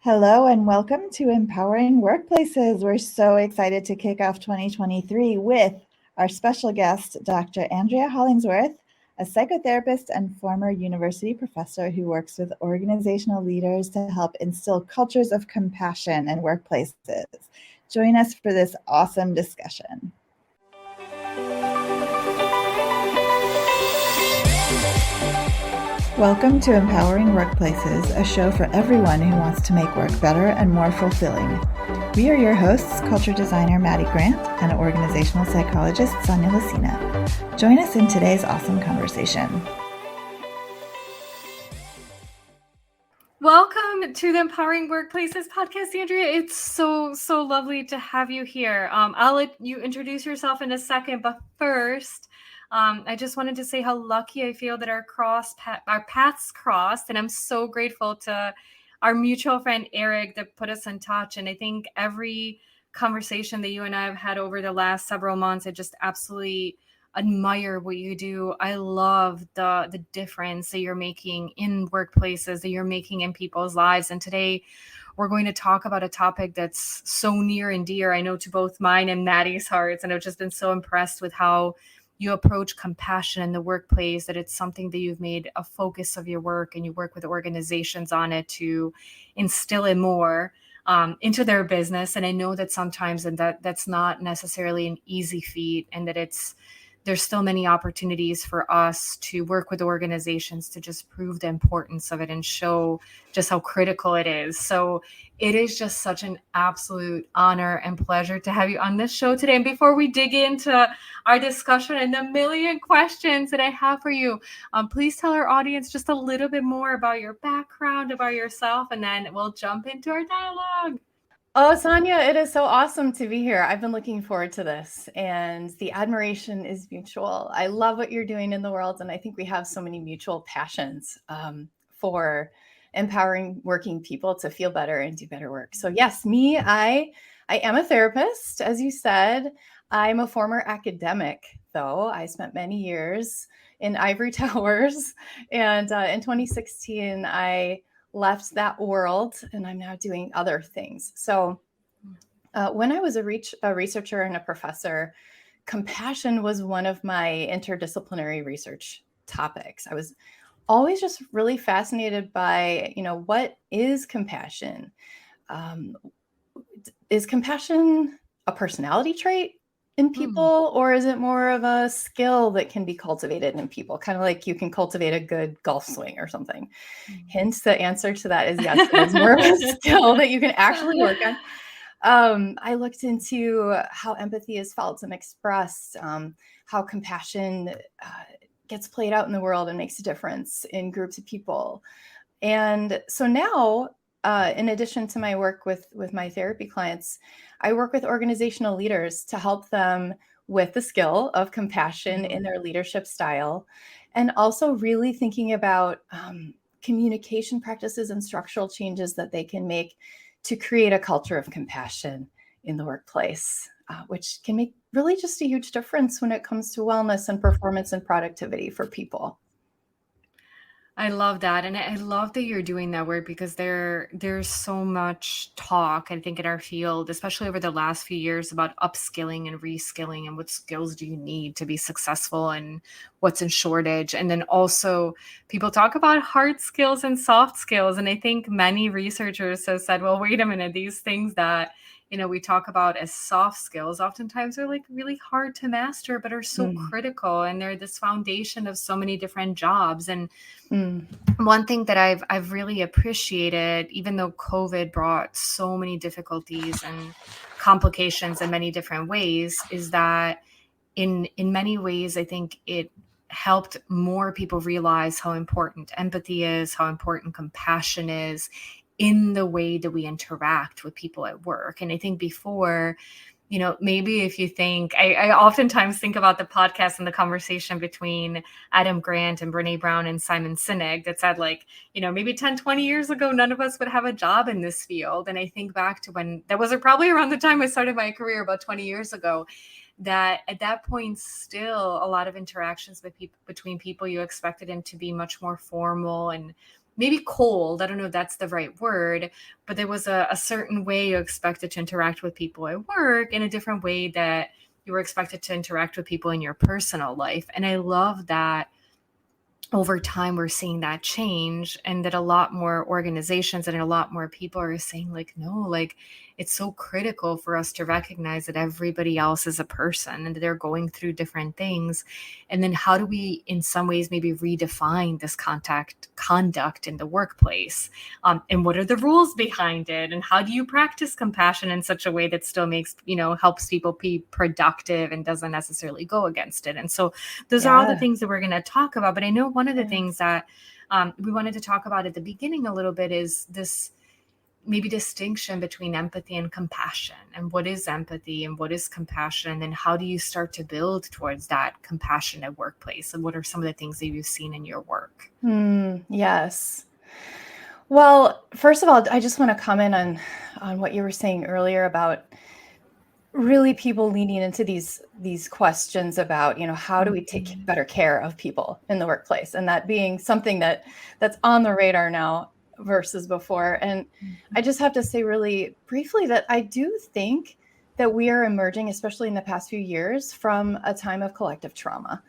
Hello and welcome to Empowering Workplaces. We're so excited to kick off 2023 with our special guest, Dr. Andrea Hollingsworth, a psychotherapist and former university professor who works with organizational leaders to help instill cultures of compassion in workplaces. Join us for this awesome discussion. Welcome to Empowering Workplaces, a show for everyone who wants to make work better and more fulfilling. We are your hosts, culture designer Maddie Grant and organizational psychologist Sonia Lucina. Join us in today's awesome conversation. Welcome to the Empowering Workplaces podcast, Andrea. It's so lovely to have you here. I'll let you introduce yourself in a second, but first, I just wanted to say how lucky I feel that our paths crossed, and I'm so grateful to our mutual friend Eric that put us in touch. And I think every conversation that you and I have had over the last several months, I just absolutely admire what you do. I love the difference that you're making in workplaces, that you're making in people's lives. And today we're going to talk about a topic that's so near and dear, I know, to both mine and Maddie's hearts. And I've just been so impressed with how you approach compassion in the workplace, that it's something that you've made a focus of your work, and you work with organizations on it to instill it more into their business. And I know that sometimes that's not necessarily an easy feat, and that there's still many opportunities for us to work with organizations to just prove the importance of it and show just how critical it is. So it is just such an absolute honor and pleasure to have you on this show today. And before we dig into our discussion and the million questions that I have for you, please tell our audience just a little bit more about your background, about yourself, and then we'll jump into our dialogue. Oh, Sonia, it is so awesome to be here. I've been looking forward to this, and the admiration is mutual. I love what you're doing in the world, and I think we have so many mutual passions for empowering working people to feel better and do better work. So yes, I am a therapist, as you said. I'm a former academic, though. I spent many years in ivory towers, and in 2016, I left that world, and I'm now doing other things. So when I was a researcher and a professor, compassion was one of my interdisciplinary research topics. I was always just really fascinated by, what is compassion? Is compassion a personality trait in people, or is it more of a skill that can be cultivated in people? Kind of like you can cultivate a good golf swing or something. Hence, the answer to that is yes, it is more of a skill that you can actually work on. I looked into how empathy is felt and expressed, how compassion gets played out in the world and makes a difference in groups of people. And so now, in addition to my work with my therapy clients, I work with organizational leaders to help them with the skill of compassion in their leadership style, and also really thinking about communication practices and structural changes that they can make to create a culture of compassion in the workplace, which can make really just a huge difference when it comes to wellness and performance and productivity for people. I love that. And I love that you're doing that work, because there's so much talk, I think, in our field, especially over the last few years, about upskilling and reskilling and what skills do you need to be successful and what's in shortage. And then also people talk about hard skills and soft skills. And I think many researchers have said, well, wait a minute, these things that we talk about as soft skills oftentimes are like really hard to master, but are so critical. And they're this foundation of so many different jobs. And one thing that I've really appreciated, even though COVID brought so many difficulties and complications in many different ways, is that in many ways, I think it helped more people realize how important empathy is, how important compassion is in the way that we interact with people at work. And I think before, maybe if you think, I oftentimes think about the podcast and the conversation between Adam Grant and Brene Brown and Simon Sinek that said, like, maybe 10, 20 years ago, none of us would have a job in this field. And I think back to when that was probably around the time I started my career about 20 years ago, that at that point, still a lot of interactions between people, you expected them to be much more formal and maybe cold. I don't know if that's the right word, but there was a certain way you expected to interact with people at work in a different way that you were expected to interact with people in your personal life. And I love that over time we're seeing that change, and that a lot more organizations and a lot more people are saying like, no, like it's so critical for us to recognize that everybody else is a person and that they're going through different things. And then how do we in some ways maybe redefine this conduct in the workplace, and what are the rules behind it, and how do you practice compassion in such a way that still makes, helps people be productive and doesn't necessarily go against it. And so those are all the things that we're going to talk about. But I know one of the things that we wanted to talk about at the beginning a little bit is this maybe distinction between empathy and compassion, and what is empathy and what is compassion, and how do you start to build towards that compassionate workplace, and what are some of the things that you've seen in your work? Yes. Well, first of all, I just want to comment on what you were saying earlier about really people leaning into these questions about, how do we take better care of people in the workplace, and that being something that's on the radar now versus before. And I just have to say really briefly that I do think that we are emerging, especially in the past few years, from a time of collective trauma.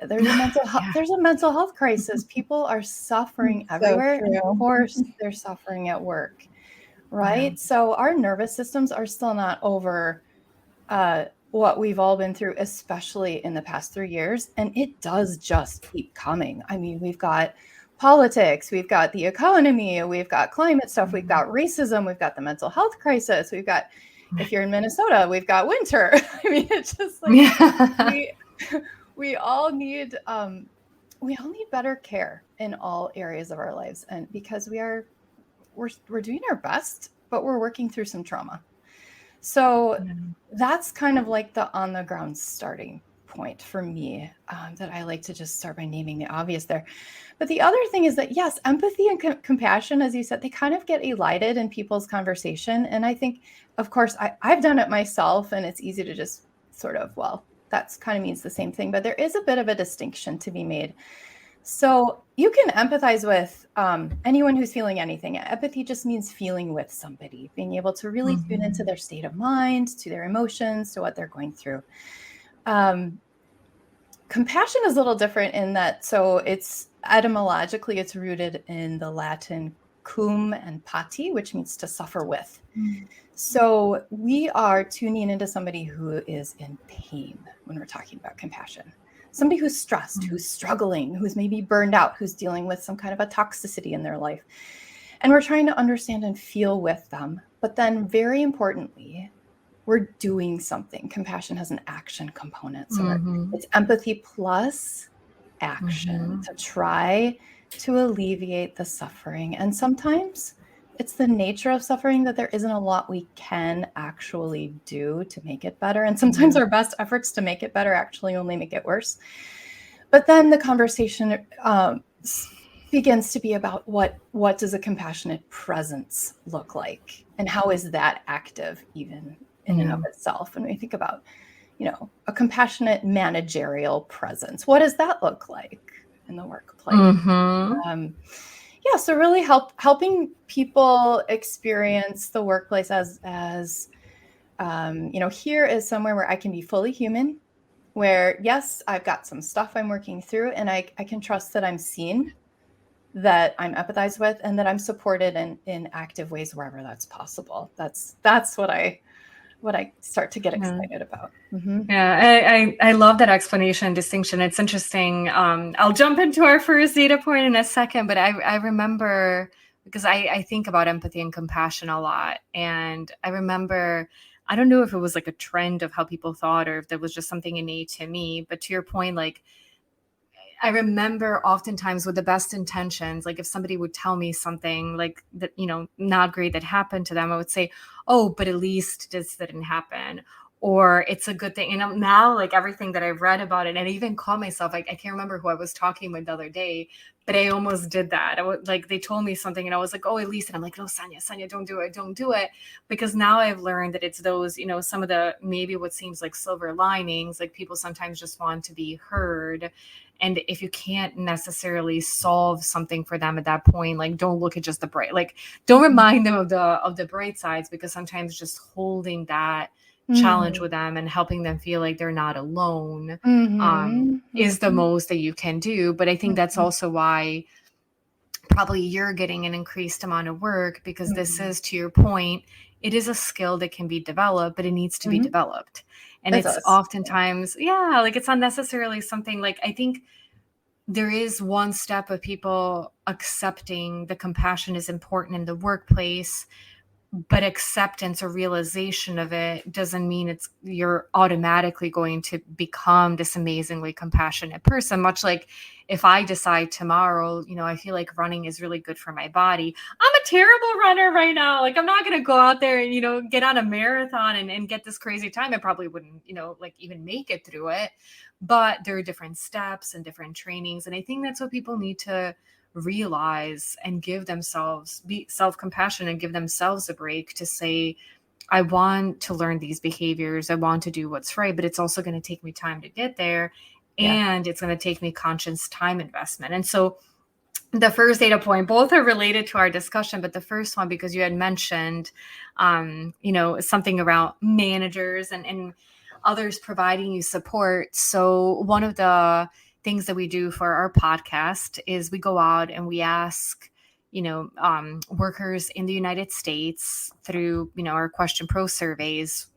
There's a mental health crisis. People are suffering everywhere. And of course, they're suffering at work, right? So our nervous systems are still not over what we've all been through, especially in the past 3 years. And it does just keep coming. I mean, we've got politics, we've got the economy, we've got climate stuff, we've got racism, we've got the mental health crisis, we've got, if you're in Minnesota, we've got winter. I mean, it's just like we all need better care in all areas of our lives, and because we're doing our best, but we're working through some trauma. So that's kind of like the on the ground starting point for me, that I like to just start by naming the obvious there. But the other thing is that, yes, empathy and compassion, as you said, they kind of get elided in people's conversation. And I think, of course, I've done it myself, and it's easy to just sort of, well, that's kind of means the same thing, but there is a bit of a distinction to be made. So you can empathize with anyone who's feeling anything. Empathy just means feeling with somebody, being able to really tune into their state of mind, to their emotions, to what they're going through. Compassion is a little different in that, so it's etymologically, it's rooted in the Latin cum and pati, which means to suffer with. So we are tuning into somebody who is in pain when we're talking about compassion. Somebody who's stressed, who's struggling, who's maybe burned out, who's dealing with some kind of a toxicity in their life. And we're trying to understand and feel with them. But then very importantly, we're doing something. Compassion has an action component. So it's empathy plus action to try to alleviate the suffering. And sometimes it's the nature of suffering that there isn't a lot we can actually do to make it better. And sometimes our best efforts to make it better actually only make it worse. But then the conversation begins to be about what does a compassionate presence look like? And how is that active even in and of itself? And we think about, a compassionate managerial presence. What does that look like in the workplace? So really helping people experience the workplace as here is somewhere where I can be fully human, where, yes, I've got some stuff I'm working through, and I can trust that I'm seen, that I'm empathized with, and that I'm supported in active ways wherever that's possible. That's what I start to get excited about. Yeah, I love that explanation and distinction. It's interesting. I'll jump into our first data point in a second, but I remember, because I think about empathy and compassion a lot. And I remember, I don't know if it was like a trend of how people thought, or if there was just something innate to me, but to your point, like, I remember oftentimes with the best intentions, like if somebody would tell me something like that, not great that happened to them, I would say, oh, but at least this didn't happen. or it's a good thing. And now, like, everything that I've read about it, and I even call myself, I can't remember who I was talking with the other day, but I almost did that. I was like, they told me something and I was like, oh, Elise. And I'm like, no, Sonia, don't do it. Because now I've learned that it's those, some of the, maybe what seems like silver linings, like people sometimes just want to be heard. And if you can't necessarily solve something for them at that point, like, don't look at just the bright, like, don't remind them of the bright sides, because sometimes just holding that challenge with them and helping them feel like they're not alone is the most that you can do. But I think that's also why probably you're getting an increased amount of work, because this is, to your point, it is a skill that can be developed, but it needs to be developed. And it's oftentimes, like, it's not necessarily something, like, I think there is one step of people accepting the compassion is important in the workplace, but acceptance or realization of it doesn't mean you're automatically going to become this amazingly compassionate person. Much like if I decide tomorrow, I feel like running is really good for my body. I'm a terrible runner right now. Like, I'm not going to go out there and, get on a marathon and get this crazy time. I probably wouldn't, like, even make it through it. But there are different steps and different trainings. And I think that's what people need to realize and give themselves, be self-compassion and give themselves a break to say, I want to learn these behaviors. I want to do what's right, but it's also going to take me time to get there. And it's going to take me conscious time investment. And so the first data point, both are related to our discussion, but the first one, because you had mentioned, something around managers and others providing you support. So one of the things that we do for our podcast is we go out and we ask, workers in the United States through, our Question Pro surveys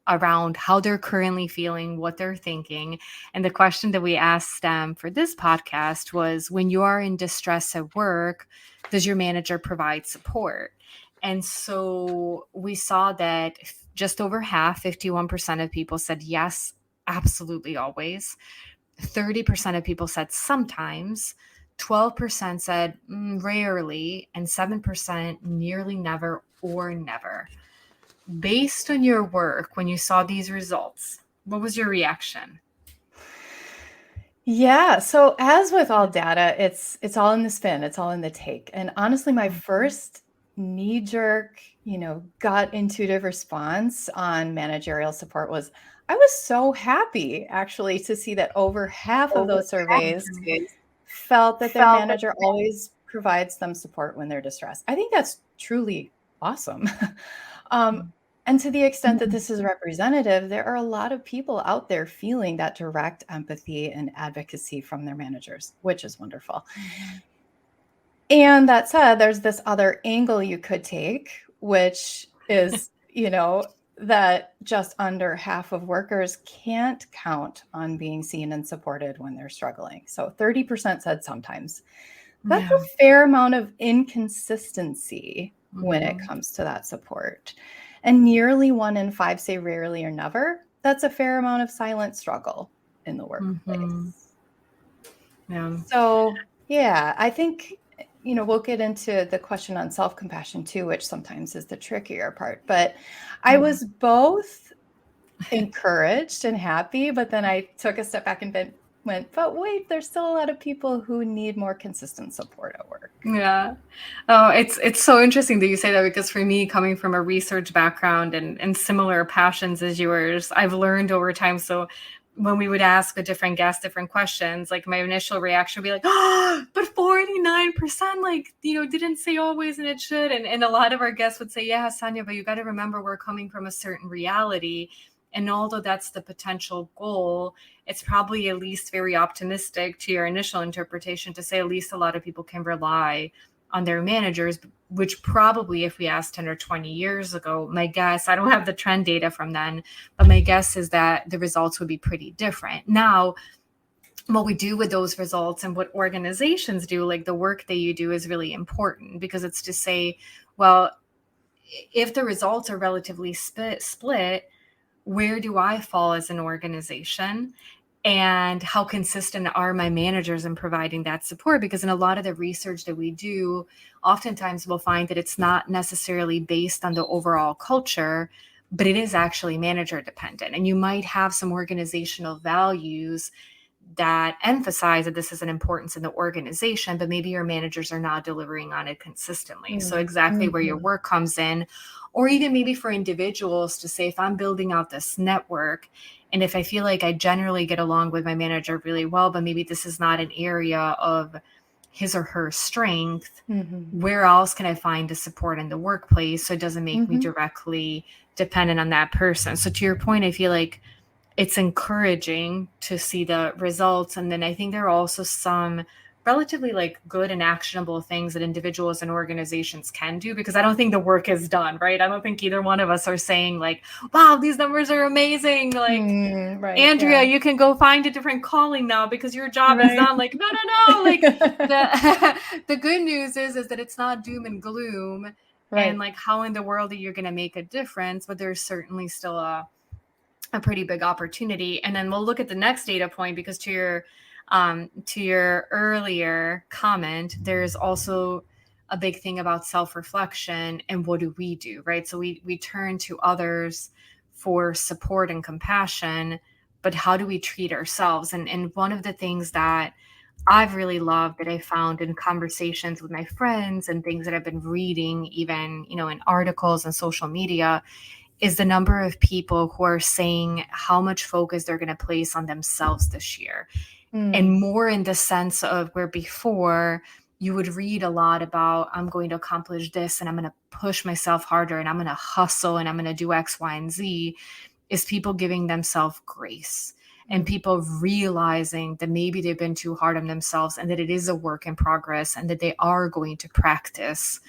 around how they're currently feeling, what they're thinking. And the question that we asked them for this podcast was, when you are in distress at work, does your manager provide support? And so we saw that just over half, 51% of people said yes, absolutely always. 30% of people said sometimes, 12% said rarely, and 7% nearly never or never. Based on your work, when you saw these results, what was your reaction? Yeah. So as with all data, it's all in the spin, it's all in the take. And honestly, my first knee-jerk, gut intuitive response on managerial support was, I was so happy actually to see that over half of those surveys felt that their manager always provides them support when they're distressed. I think that's truly awesome. And to the extent that this is representative, there are a lot of people out there feeling that direct empathy and advocacy from their managers, which is wonderful. And that said, there's this other angle you could take, which is, that just under half of workers can't count on being seen and supported when they're struggling. So 30% said sometimes. That's a fair amount of inconsistency when it comes to that support. And nearly 1 in 5 say rarely or never. That's a fair amount of silent struggle in the workplace. So, I think, we'll get into the question on self-compassion too, which sometimes is the trickier part. But I was both encouraged and happy, but then I took a step back and went, but wait, there's still a lot of people who need more consistent support at work. Yeah. Oh, it's so interesting that you say that, because for me, coming from a research background and similar passions as yours, I've learned over time. So when we would ask a different guest different questions, like my initial reaction would be like, oh, but 49% like, didn't say always and it should. And a lot of our guests would say, yeah, Sonia, but you got to remember we're coming from a certain reality. And although that's the potential goal, it's probably at least very optimistic to your initial interpretation to say at least a lot of people can rely on their managers, which probably if we asked 10 or 20 years ago, my guess, I don't have the trend data from then, but my guess is that the results would be pretty different. Now, what we do with those results and what organizations do, like the work that you do, is really important, because it's to say, well, if the results are relatively split, where do I fall as an organization? And how consistent are my managers in providing that support? Because in a lot of the research that we do, oftentimes we'll find that it's not necessarily based on the overall culture, but it is actually manager dependent. And you might have some organizational values that emphasize that this is an importance in the organization, but maybe your managers are not delivering on it consistently. So exactly where your work comes in, or even maybe for individuals to say, if I'm building out this network, and if I feel like I generally get along with my manager really well, but maybe this is not an area of his or her strength, where else can I find the support in the workplace so it doesn't make me directly dependent on that person? So to your point, I feel like it's encouraging to see the results. And then I think there are also some relatively like good and actionable things that individuals and organizations can do, because I don't think the work is done, right? I don't think either one of us are saying like, wow, these numbers are amazing. Like, Andrea, you can go find a different calling now because your job is done. Like, no. Like the good news is that it's not doom and gloom. And like, how in the world are you going to make a difference? But there's certainly still a pretty big opportunity. And then we'll look at the next data point, because to your earlier comment, there's also a big thing about self-reflection and what do we do, right? So we turn to others for support and compassion, but how do we treat ourselves? And one of the things that I've really loved, that I found in conversations with my friends and things that I've been reading, even, in articles and social media, is the number of people who are saying how much focus they're going to place on themselves this year. And more in the sense of where before you would read a lot about, I'm going to accomplish this and I'm going to push myself harder and I'm going to hustle and I'm going to do X, Y, and Z, is people giving themselves grace and people realizing that maybe they've been too hard on themselves and that it is a work in progress and that they are going to practice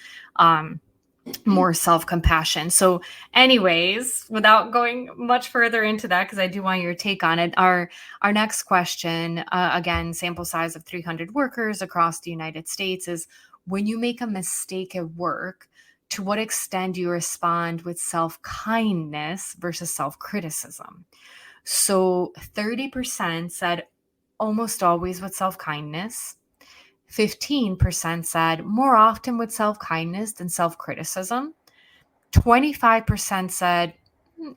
more self-compassion. So anyways, without going much further into that, because I do want your take on it, our next question, again, sample size of 300 workers across the United States, is when you make a mistake at work, to what extent do you respond with self-kindness versus self-criticism? So 30% said almost always with self-kindness. 15% said more often with self-kindness than self-criticism. 25% said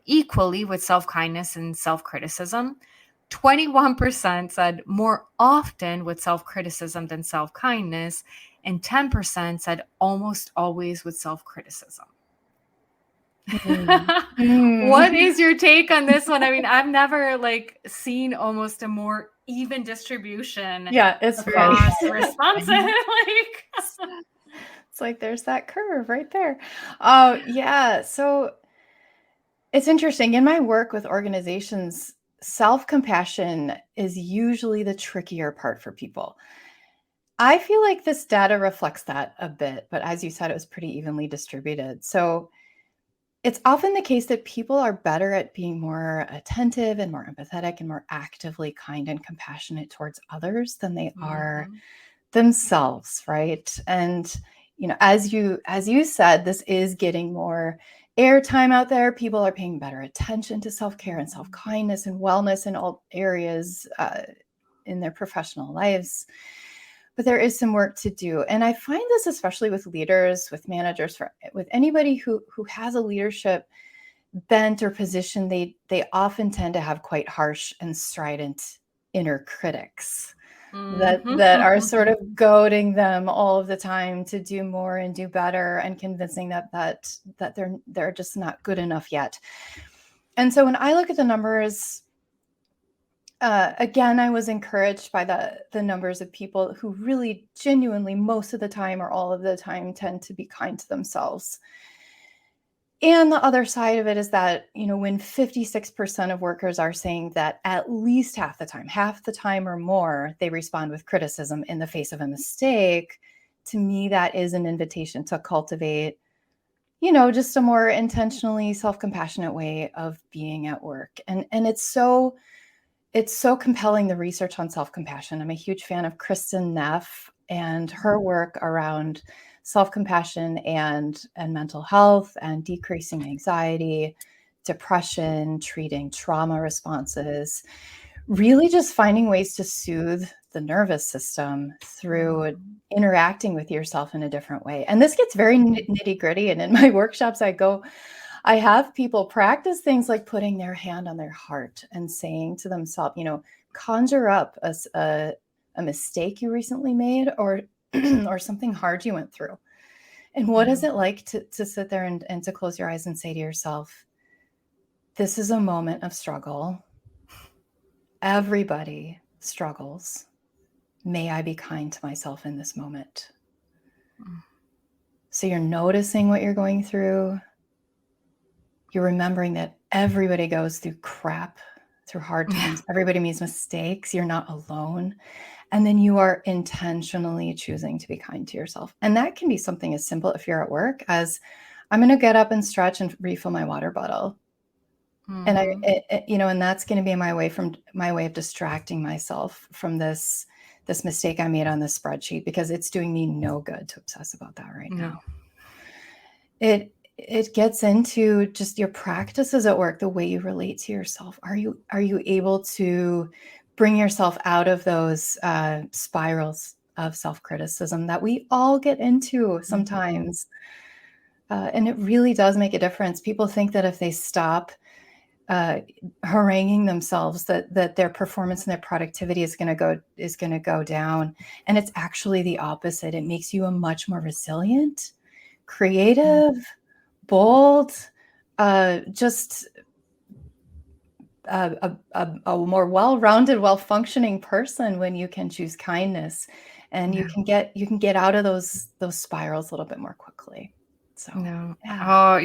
equally with self-kindness and self-criticism. 21% said more often with self-criticism than self-kindness. And 10% said almost always with self-criticism. What is your take on this one? I mean, I've never seen almost a more even distribution it's across responses. It's like there's that curve right there. So it's interesting. In my work with organizations, self-compassion is usually the trickier part for people. I feel like this data reflects that a bit, but as you said, it was pretty evenly distributed. So it's often the case that people are better at being more attentive and more empathetic and more actively kind and compassionate towards others than they are themselves, right? And as you said, this is getting more airtime out there. People are paying better attention to self-care and self-kindness and wellness in all areas in their professional lives. But there is some work to do. And I find this especially with leaders, with managers, with anybody who has a leadership bent or position, they often tend to have quite harsh and strident inner critics that are sort of goading them all of the time to do more and do better and convincing that they're just not good enough yet. And so when I look at the numbers, again, I was encouraged by the numbers of people who really genuinely most of the time or all of the time tend to be kind to themselves. And the other side of it is that, when 56% of workers are saying that at least half the time or more, they respond with criticism in the face of a mistake, to me, that is an invitation to cultivate, just a more intentionally self-compassionate way of being at work. And it's so compelling, the research on self-compassion. I'm a huge fan of Kristen Neff and her work around self-compassion and mental health and decreasing anxiety, depression, treating trauma responses, really just finding ways to soothe the nervous system through interacting with yourself in a different way. And this gets very nitty-gritty. And in my workshops, I go I have people practice things like putting their hand on their heart and saying to themselves, conjure up a mistake you recently made, or or something hard you went through. And what is it like to sit there and to close your eyes and say to yourself, this is a moment of struggle. Everybody struggles. May I be kind to myself in this moment? So you're noticing what you're going through. You're remembering that everybody goes through crap, through hard times. Everybody makes mistakes. You're not alone. And then you are intentionally choosing to be kind to yourself. And that can be something as simple, if you're at work, as I'm going to get up and stretch and refill my water bottle. And and that's going to be my way of distracting myself from this mistake I made on this spreadsheet, because it's doing me no good to obsess about that right now. It gets into just your practices at work, the way you relate to yourself. Are you able to bring yourself out of those spirals of self-criticism that we all get into sometimes? And it really does make a difference. People think that if they stop haranguing themselves, that their performance and their productivity is going to go down, and it's actually the opposite. It makes you a much more resilient, creative, bold, just a more well-rounded, well-functioning person when you can choose kindness, and you can get out of those spirals a little bit more quickly. So, Oh,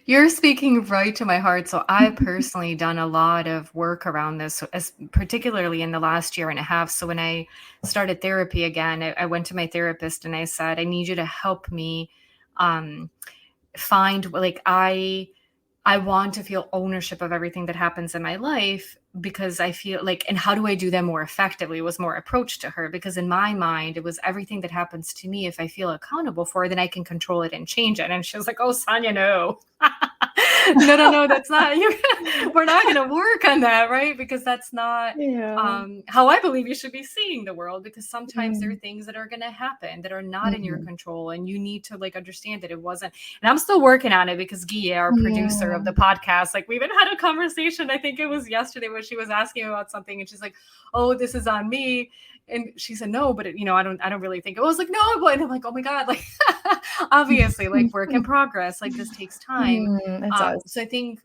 you're speaking right to my heart. So I've personally done a lot of work around this, particularly in the last year and a half. So when I started therapy again, I went to my therapist and I said, I need you to help me find, like, I want to feel ownership of everything that happens in my life, because I feel like, and how do I do that more effectively, was more approach to her, because in my mind, it was everything that happens to me, if I feel accountable for it, then I can control it and change it. And she was like, oh, Sonia, no. no, that's not, we're not going to work on that, right? Because that's not how I believe you should be seeing the world, because sometimes there are things that are going to happen that are not in your control, and you need to understand that it wasn't. And I'm still working on it, because Guy, our producer of the podcast, we even had a conversation, I think it was yesterday, where she was asking about something, and she's like, oh, this is on me. And she said, no, but I don't really think it was. Like, no, but, and I'm like, oh my God, obviously, work in progress, this takes time. So I think,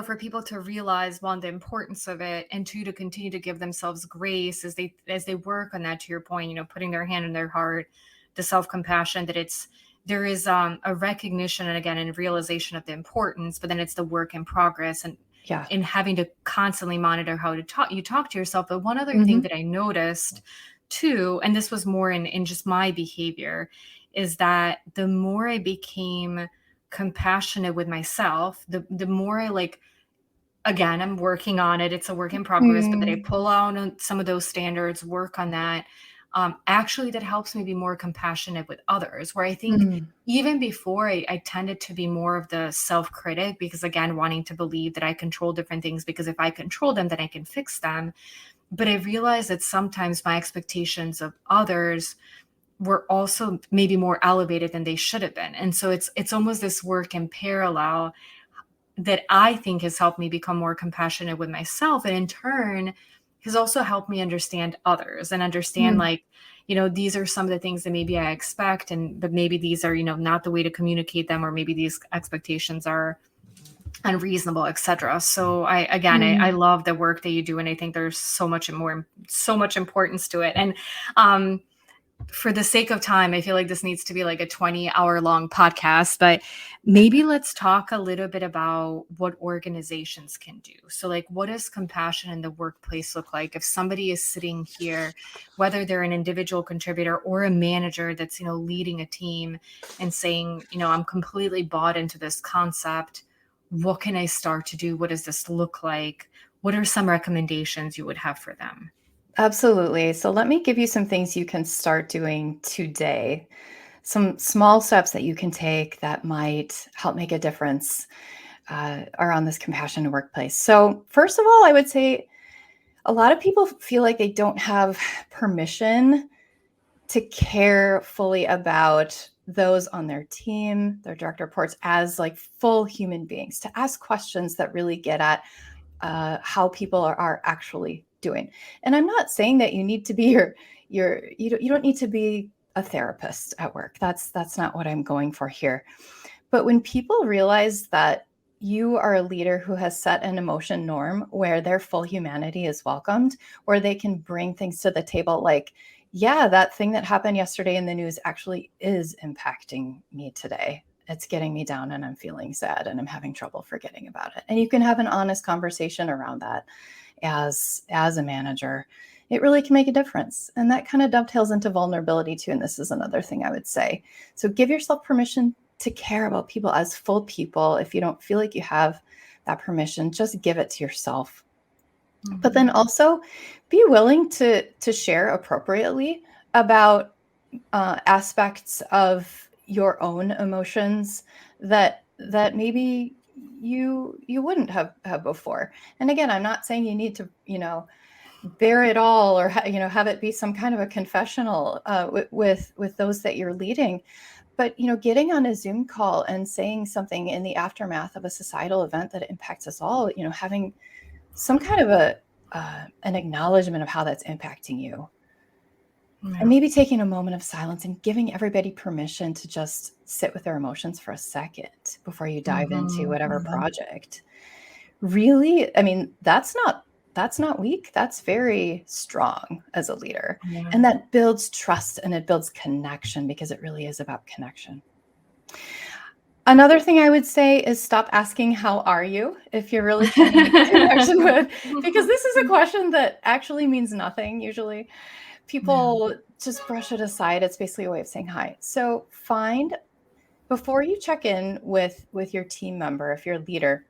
for people to realize, one, the importance of it, and two, to continue to give themselves grace as they work on that, to your point, putting their hand in their heart, the self-compassion, that there is a recognition, and again, and realization of the importance, but then it's the work in progress, and having to constantly monitor how you talk to yourself. But one other thing that I noticed too, and this was more in just my behavior, is that the more I became compassionate with myself, the more I again, I'm working on it. It's a work in progress, but that I pull out on some of those standards, work on that. Actually, that helps me be more compassionate with others, where I think even before I tended to be more of the self-critic, because again, wanting to believe that I control different things, because if I control them, then I can fix them. But I realized that sometimes my expectations of others were also maybe more elevated than they should have been. And so it's almost this work in parallel that I think has helped me become more compassionate with myself, and in turn has also helped me understand others, and understand these are some of the things that maybe I expect, but maybe these are, not the way to communicate them, or maybe these expectations are unreasonable, etc. So I love the work that you do, and I think there's so much importance to it. And for the sake of time, I feel like this needs to be a 20-hour long podcast, but maybe let's talk a little bit about what organizations can do. So what does compassion in the workplace look like if somebody is sitting here, whether they're an individual contributor or a manager that's, leading a team, and saying, I'm completely bought into this concept. What can I start to do? What does this look like? What are some recommendations you would have for them? Absolutely. So let me give you some things you can start doing today. Some small steps that you can take that might help make a difference around this compassion workplace. So first of all, I would say a lot of people feel like they don't have permission to care fully about those on their team, their direct reports, as like full human beings, to ask questions that really get at how people are actually doing. And I'm not saying that you need to be you don't need to be a therapist at work. That's not what I'm going for here. But when people realize that you are a leader who has set an emotion norm where their full humanity is welcomed, where they can bring things to the table like, yeah, that thing that happened yesterday in the news actually is impacting me today. It's getting me down and I'm feeling sad and I'm having trouble forgetting about it. And you can have an honest conversation around that as a manager. It really can make a difference. And that kind of dovetails into vulnerability too. And this is another thing I would say. So give yourself permission to care about people as full people. If you don't feel like you have that permission, just give it to yourself. Mm-hmm. But then also be willing to share appropriately about aspects of your own emotions that maybe you wouldn't have before. And again, I'm not saying you need to, bear it all or have it be some kind of a confessional with those that you're leading. But, getting on a Zoom call and saying something in the aftermath of a societal event that impacts us all, having some kind of an acknowledgement of how that's impacting you. Yeah. And maybe taking a moment of silence and giving everybody permission to just sit with their emotions for a second before you dive into whatever project. Really, I mean, that's not weak. That's very strong as a leader. Yeah. And that builds trust and it builds connection because it really is about connection. Another thing I would say is stop asking, how are you? If you're really trying to make a connection with, because this is a question that actually means nothing usually. People just brush it aside. It's basically a way of saying hi. So before you check in with your team member, if you're a leader,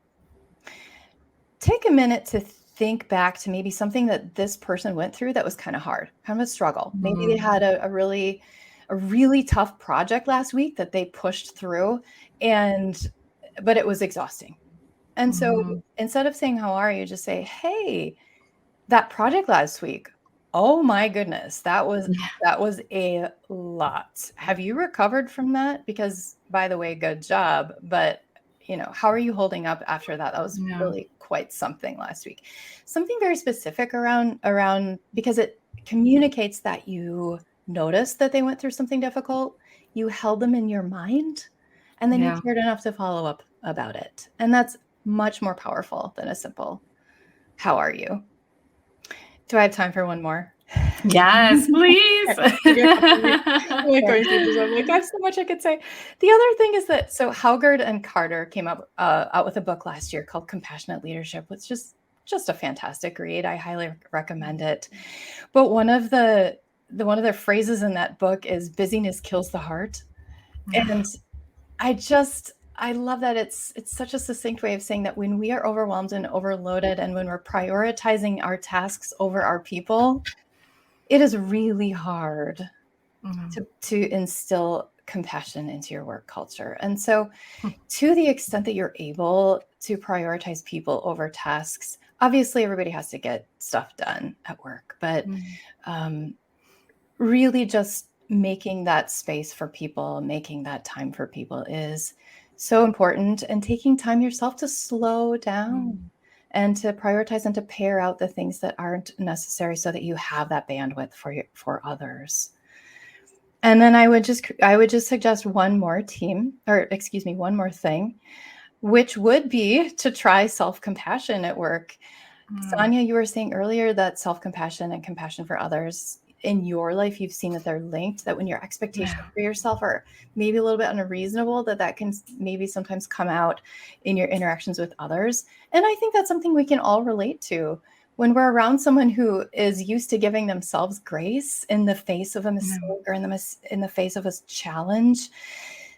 take a minute to think back to maybe something that this person went through that was kind of hard, kind of a struggle. Maybe they had a really tough project last week that they pushed through, but it was exhausting. And so instead of saying, how are you, just say, hey, that project last week, oh my goodness, that was a lot. Have you recovered from that? Because, by the way, good job. But how are you holding up after that? That was really quite something last week. Something very specific around, because it communicates that you noticed that they went through something difficult. You held them in your mind, and then you cared enough to follow up about it. And that's much more powerful than a simple, how are you? Do I have time for one more? Yes, please. I'm going through this. I'm like, I have so much I could say. The other thing is that, so Haugard and Carter came out with a book last year called Compassionate Leadership, which is just a fantastic read. I highly recommend it. But one of the phrases in that book is busyness kills the heart. And I love that it's such a succinct way of saying that when we are overwhelmed and overloaded and when we're prioritizing our tasks over our people, it is really hard to instill compassion into your work culture. And so to the extent that you're able to prioritize people over tasks, obviously everybody has to get stuff done at work, but really just making that space for people, making that time for people is so important, and taking time yourself to slow down and to prioritize and to pare out the things that aren't necessary so that you have that bandwidth for others. And then I would just suggest one more thing, which would be to try self-compassion at work. Sonia, you were saying earlier that self-compassion and compassion for others in your life, you've seen that they're linked, that when your expectations for yourself are maybe a little bit unreasonable, that can maybe sometimes come out in your interactions with others. And I think that's something we can all relate to. When we're around someone who is used to giving themselves grace in the face of a mistake or in the face of a challenge,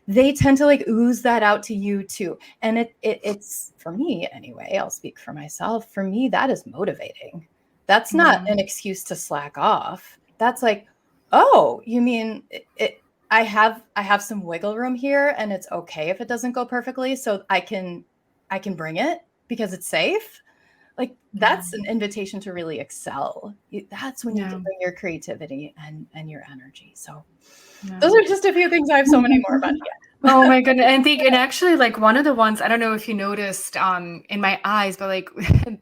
they tend to like ooze that out to you too. And it's, for me anyway, I'll speak for myself. For me, that is motivating. That's not an excuse to slack off. That's like, oh, you mean I have some wiggle room here, and it's okay if it doesn't go perfectly, so I can bring it because it's safe. Like that's an invitation to really excel. That's when you can bring your creativity and your energy. So those are just a few things. I have so many more, but yeah. Oh my goodness. And actually, like, one of the ones, I don't know if you noticed in my eyes, but like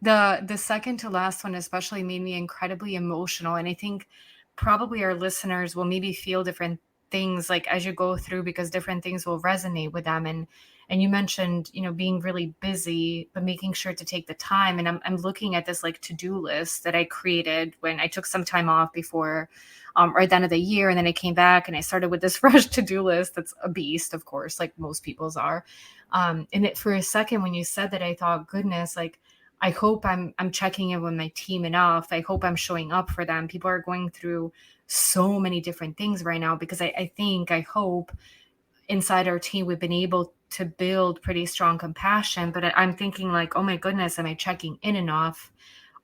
the second to last one especially made me incredibly emotional. And I think probably our listeners will maybe feel different things like as you go through, because different things will resonate with them. And you mentioned, being really busy, but making sure to take the time. And I'm looking at this like to-do list that I created when I took some time off before right at the end of the year. And then I came back and I started with this fresh to-do list. That's a beast, of course, like most people's are. And it, for a second, when you said that, I thought, goodness, like, I hope I'm checking in with my team enough. I hope I'm showing up for them. People are going through so many different things right now, because I hope inside our team, we've been able to build pretty strong compassion, but I'm thinking like, oh my goodness, am I checking in enough?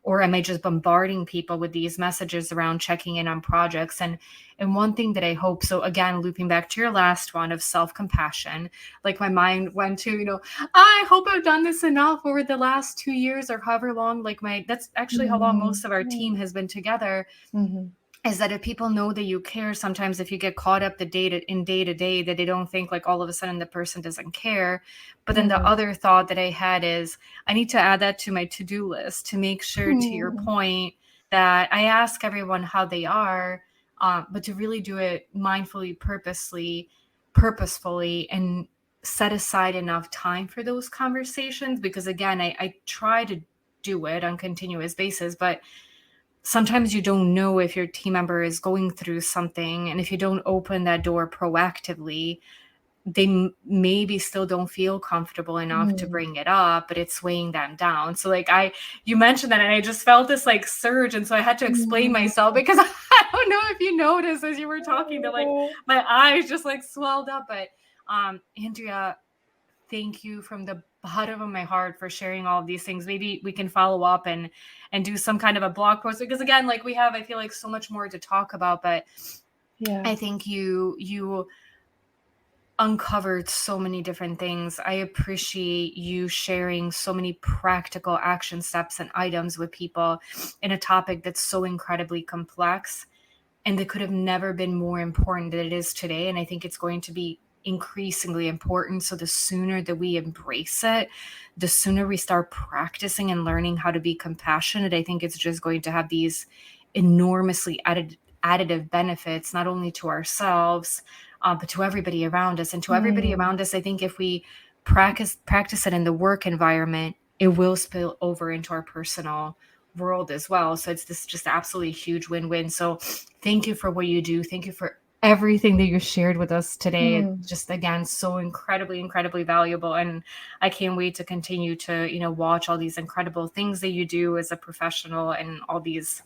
Or am I just bombarding people with these messages around checking in on projects? And one thing that I hope, so again, looping back to your last one of self-compassion, like my mind went to, I hope I've done this enough over the last 2 years or however long, like that's actually how long most of our team has been together. Is that if people know that you care, sometimes if you get caught up in day to day, that they don't think like all of a sudden the person doesn't care. But then the other thought that I had is I need to add that to my to-do list to make sure, to your point, that I ask everyone how they are, but to really do it mindfully, purposefully, and set aside enough time for those conversations. Because again, I try to do it on a continuous basis, but sometimes you don't know if your team member is going through something. And if you don't open that door proactively, they maybe still don't feel comfortable enough to bring it up, but it's weighing them down. So like you mentioned that, and I just felt this like surge. And so I had to explain myself, because I don't know if you noticed as you were talking that like my eyes just like swelled up. But Andrea, thank you from the bottom of my heart for sharing all of these things. Maybe we can follow up and do some kind of a blog post, because again, like I feel like so much more to talk about, but yeah, I think you uncovered so many different things. I appreciate you sharing so many practical action steps and items with people in a topic that's so incredibly complex, and that could have never been more important than it is today. And I think it's going to be increasingly important. So the sooner that we embrace it, the sooner we start practicing and learning how to be compassionate, I think it's just going to have these enormously additive benefits, not only to ourselves, but to everybody around us. And to everybody around us, I think if we practice it in the work environment, it will spill over into our personal world as well. So it's this just absolutely huge win-win. So thank you for what you do. Thank you for everything that you shared with us today. It's just, again, so incredibly, incredibly valuable. And I can't wait to continue to, watch all these incredible things that you do as a professional, and all these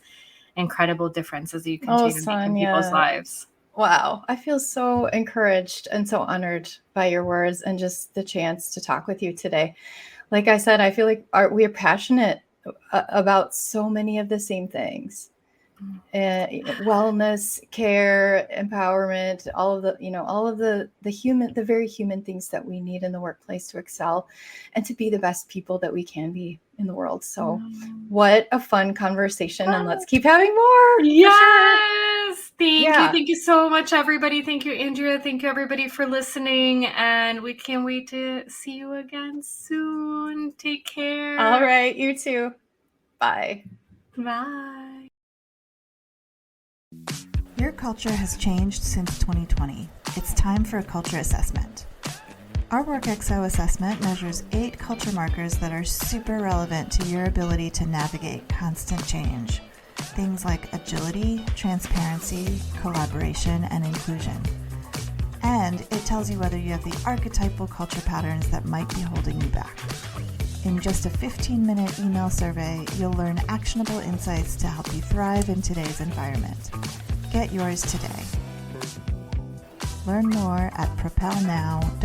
incredible differences that you continue to make in people's lives. Wow. I feel so encouraged and so honored by your words and just the chance to talk with you today. Like I said, I feel like we are passionate about so many of the same things. Wellness, care, empowerment, all of the very human things that we need in the workplace to excel and to be the best people that we can be in the world. So what a fun conversation, and let's keep having more. Yes. Thank you so much, everybody. Thank you, Andrea. Thank you, everybody, for listening. And we can't wait to see you again soon. Take care. All right. You too. Bye. Bye. Your culture has changed since 2020. It's time for a culture assessment. Our WorkXO assessment measures 8 culture markers that are super relevant to your ability to navigate constant change. Things like agility, transparency, collaboration, and inclusion. And it tells you whether you have the archetypal culture patterns that might be holding you back. In just a 15-minute email survey, you'll learn actionable insights to help you thrive in today's environment. Get yours today. Learn more at propelnow.co.